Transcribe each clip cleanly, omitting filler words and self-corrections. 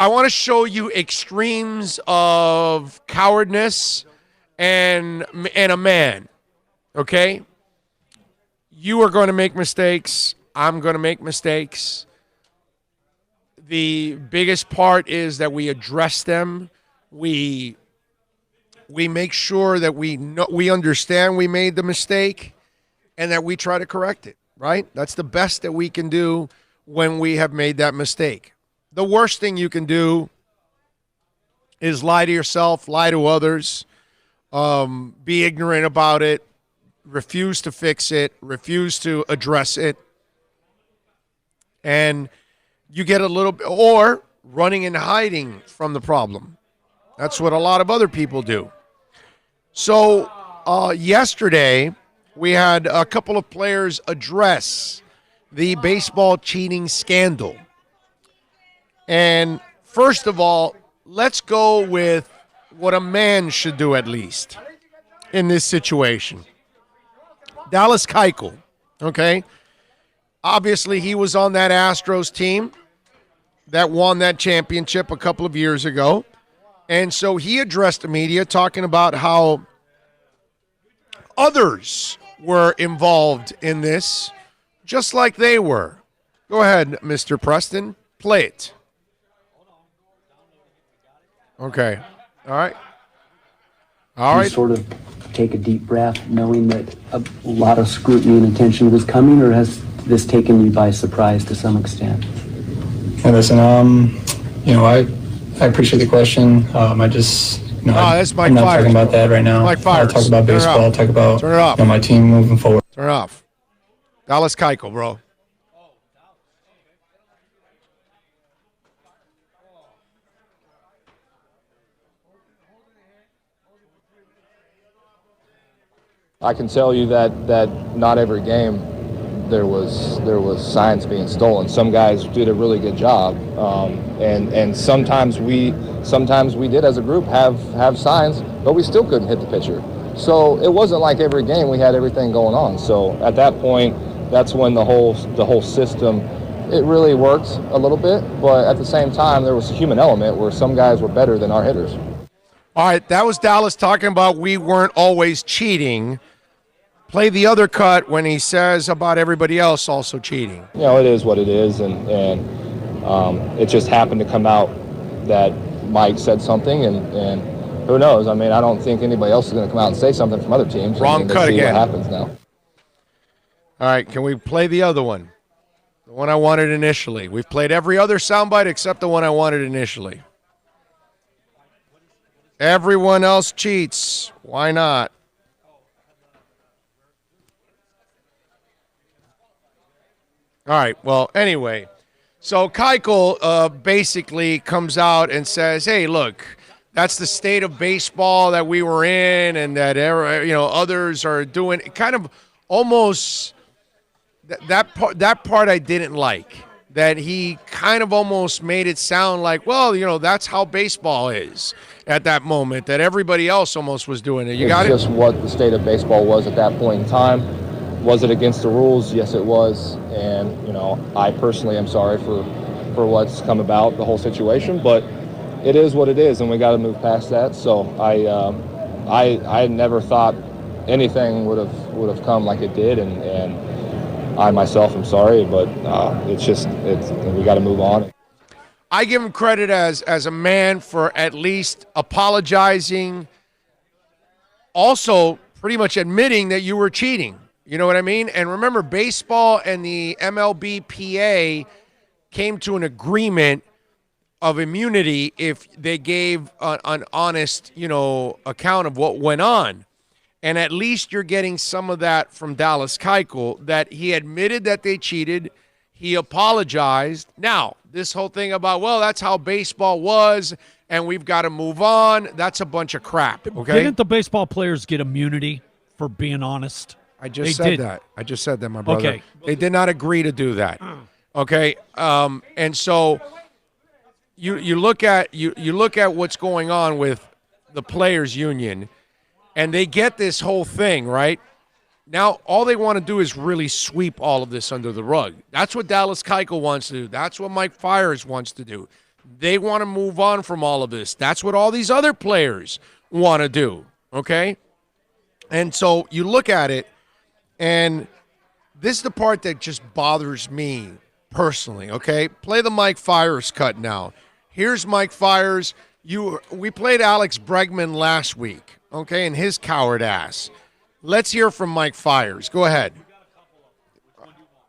I want to show you extremes of cowardness and a man. Okay? You are going to make mistakes. I'm going to make mistakes. The biggest part is that we address them. We make sure that we understand we made the mistake and that we try to correct it, right? That's the best that we can do when we have made that mistake. The worst thing you can do is lie to yourself, lie to others, be ignorant about it, refuse to fix it, refuse to address it, and you get a little bit, or running and hiding from the problem. That's what a lot of other people do. So yesterday, we had a couple of players address the baseball cheating scandal. And first of all, let's go with what a man should do at least in this situation. Dallas Keuchel, okay? Obviously, he was on that Astros team that won that championship a couple of years ago. And so he addressed the media talking about how others were involved in this, just like they were. Go ahead, Mr. Preston. Play it. Okay. All right. All right. You sort of take a deep breath knowing that a lot of scrutiny and attention was coming, or has this taken you by surprise to some extent? Hey, listen, I appreciate the question. I just, that's Mike I'm not Fires, talking about that right now. Mike Fires. I'll talk about baseball. I'll talk about Turn it off. My team moving forward. Turn it off. Dallas Keuchel, bro. I can tell you that not every game there was signs being stolen. Some guys did a really good job, and sometimes we did as a group have signs, but we still couldn't hit the pitcher. So it wasn't like every game we had everything going on. So at that point, that's when the whole system, it really worked a little bit, but at the same time there was a human element where some guys were better than our hitters. All right, that was Dallas talking about we weren't always cheating. Play the other cut when he says about everybody else also cheating. It is what it is, and it just happened to come out that Mike said something, and who knows? I mean, I don't think anybody else is going to come out and say something from other teams. Wrong cut see again. What happens now? All right, can we play the other one? The one I wanted initially. We've played every other soundbite except the one I wanted initially. Everyone else cheats. Why not? All right, well, anyway, so Keuchel basically comes out and says, hey, look, that's the state of baseball that we were in and that others are doing. Kind of almost that part I didn't like, that he kind of almost made it sound like, well, that's how baseball is at that moment, that everybody else almost was doing it. You got it? It's just what the state of baseball was at that point in time. Was it against the rules? Yes, it was. And, I personally am sorry for what's come about, the whole situation. But it is what it is, and we got to move past that. So I never thought anything would have come like it did, and I myself am sorry, but we got to move on. I give him credit as a man for at least apologizing, also pretty much admitting that you were cheating. You know what I mean? And remember, baseball and the MLB PA came to an agreement of immunity if they gave an honest, account of what went on. And at least you're getting some of that from Dallas Keuchel, that he admitted that they cheated. He apologized. Now, this whole thing about, well, that's how baseball was and we've got to move on, that's a bunch of crap, okay? Didn't the baseball players get immunity for being honest? I just said that, my brother. Okay. They did not agree to do that. Okay? And so you look at what's going on with the players union, and they get this whole thing, right? Now all they want to do is really sweep all of this under the rug. That's what Dallas Keuchel wants to do. That's what Mike Fires wants to do. They want to move on from all of this. That's what all these other players want to do, okay? And so you look at it, and this is the part that just bothers me personally, okay? Play the Mike Fiers cut now. Here's Mike Fiers. We played Alex Bregman last week, okay, and his coward ass. Let's hear from Mike Fiers. Go ahead.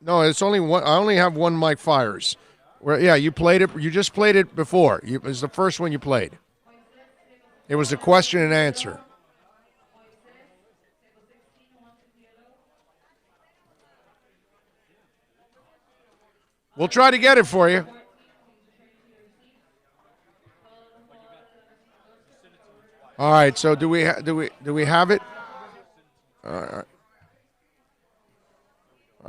No, it's only one. I only have one Mike Fiers. Yeah, you played it. You just played it before. It was the first one you played. It was a question and answer. We'll try to get it for you. All right. So do we have it? All right.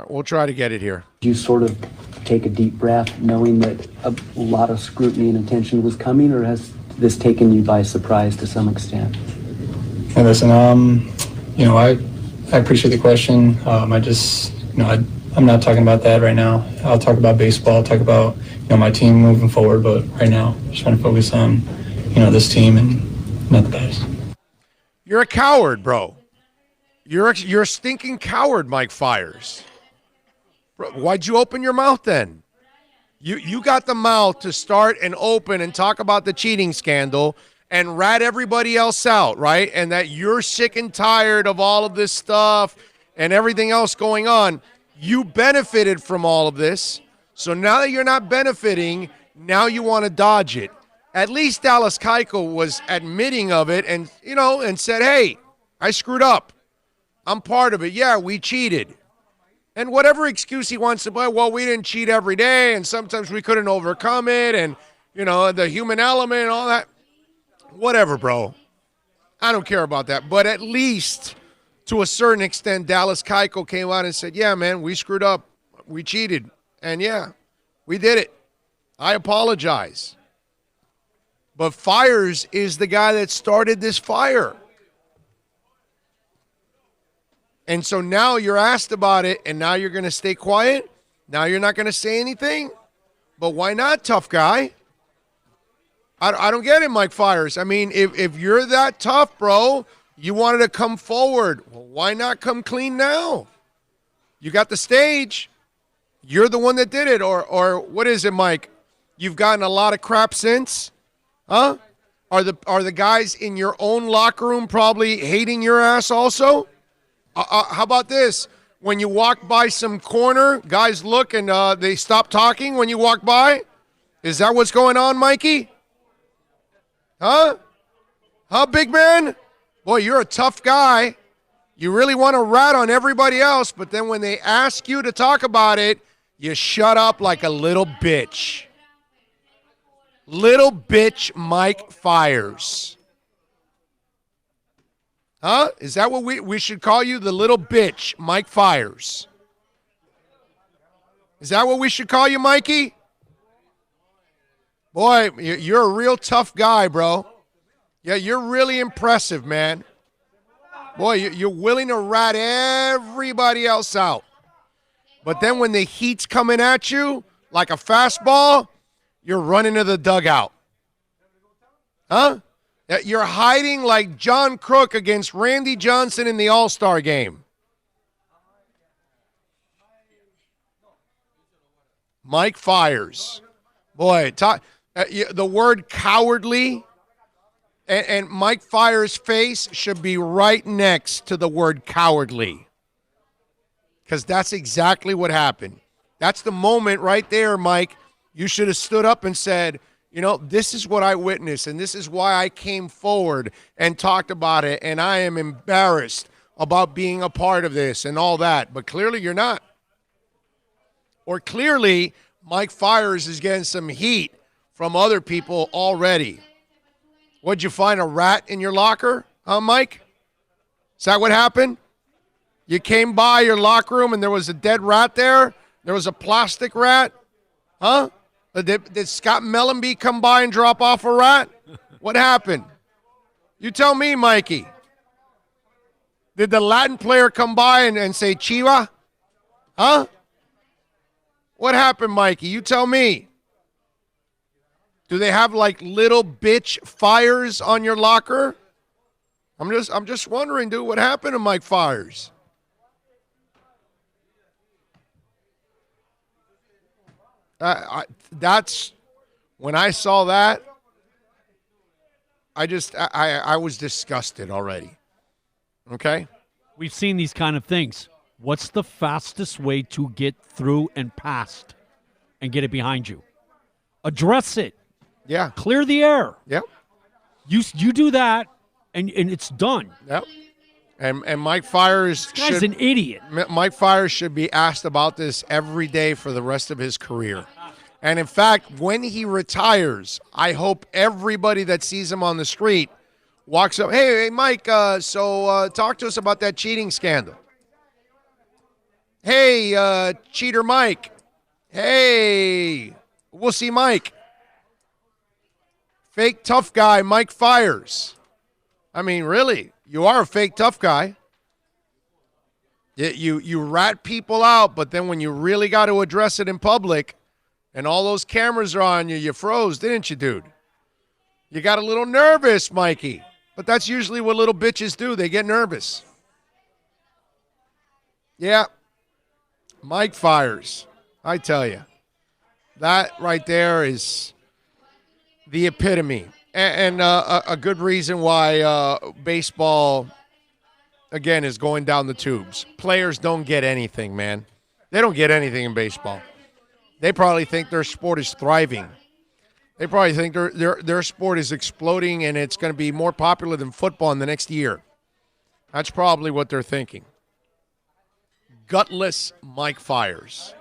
We'll try to get it here. You sort of take a deep breath knowing that a lot of scrutiny and attention was coming, or has this taken you by surprise to some extent? Hey, listen, I appreciate the question. I'm not talking about that right now. I'll talk about baseball. I'll talk about, my team moving forward. But right now, just trying to focus on, this team and not the past. You're a coward, bro. You're a stinking coward, Mike Fiers. Bro, why'd you open your mouth then? You got the mouth to start and open and talk about the cheating scandal and rat everybody else out, right? And that you're sick and tired of all of this stuff and everything else going on. You benefited from all of this. So now that you're not benefiting, now you want to dodge it. At least Dallas Keuchel was admitting of it and said, hey, I screwed up. I'm part of it. Yeah, we cheated. And whatever excuse he wants to play, well, we didn't cheat every day, and sometimes we couldn't overcome it, and, the human element and all that. Whatever, bro. I don't care about that. But at least, to a certain extent, Dallas Keuchel came out and said, yeah, man, we screwed up. We cheated. And, yeah, we did it. I apologize. But Fiers is the guy that started this fire. And so now you're asked about it, and now you're going to stay quiet? Now you're not going to say anything? But why not, tough guy? I don't get it, Mike Fiers. I mean, if you're that tough, bro, you wanted to come forward. Well, why not come clean now? You got the stage. You're the one that did it. Or what is it, Mike? You've gotten a lot of crap since? Huh? Are the guys in your own locker room probably hating your ass also? How about this? When you walk by some corner, guys look and they stop talking when you walk by? Is that what's going on, Mikey? Huh? Huh, big man? Boy, you're a tough guy. You really want to rat on everybody else, but then when they ask you to talk about it, you shut up like a little bitch. Little bitch Mike Fiers. Huh? Is that what we should call you? The little bitch, Mike Fiers. Is that what we should call you, Mikey? Boy, you're a real tough guy, bro. Yeah, you're really impressive, man. Boy, you're willing to rat everybody else out. But then when the heat's coming at you like a fastball, you're running to the dugout. Huh? You're hiding like John Crook against Randy Johnson in the All-Star game. Mike Fiers. Boy, the word cowardly and Mike Fiers' face should be right next to the word cowardly. Because that's exactly what happened. That's the moment right there, Mike. You should have stood up and said, this is what I witnessed, and this is why I came forward and talked about it, and I am embarrassed about being a part of this and all that. But clearly you're not. Or clearly Mike Fiers is getting some heat from other people already. What'd you find, a rat in your locker, huh, Mike? Is that what happened? You came by your locker room and there was a dead rat there? There was a plastic rat? Huh? Did Scott Mellenby come by and drop off a rat? What happened? You tell me, Mikey. Did the Latin player come by and say Chiva? Huh? What happened, Mikey? You tell me. Do they have like little bitch fires on your locker? I'm just wondering, dude, what happened to Mike Fires? That's when I saw that. I was disgusted already. Okay? We've seen these kind of things. What's the fastest way to get through and past and get it behind you? Address it. Yeah. Clear the air. Yep. You do that, and it's done. Yep. And Mike Fires This guy's an idiot. Mike Fires should be asked about this every day for the rest of his career. And in fact, when he retires, I hope everybody that sees him on the street walks up, hey Mike, so talk to us about that cheating scandal. Hey, cheater Mike. Hey, we'll see Mike. Fake tough guy, Mike Fires. I mean, really, you are a fake tough guy. You rat people out, but then when you really got to address it in public and all those cameras are on you, you froze, didn't you, dude? You got a little nervous, Mikey. But that's usually what little bitches do. They get nervous. Yeah. Mike Fires. I tell you. That right there is the epitome. And a good reason why baseball, again, is going down the tubes. Players don't get anything, man. They don't get anything in baseball. They probably think their sport is thriving. They probably think their sport is exploding and it's going to be more popular than football in the next year. That's probably what they're thinking. Gutless Mike Fires.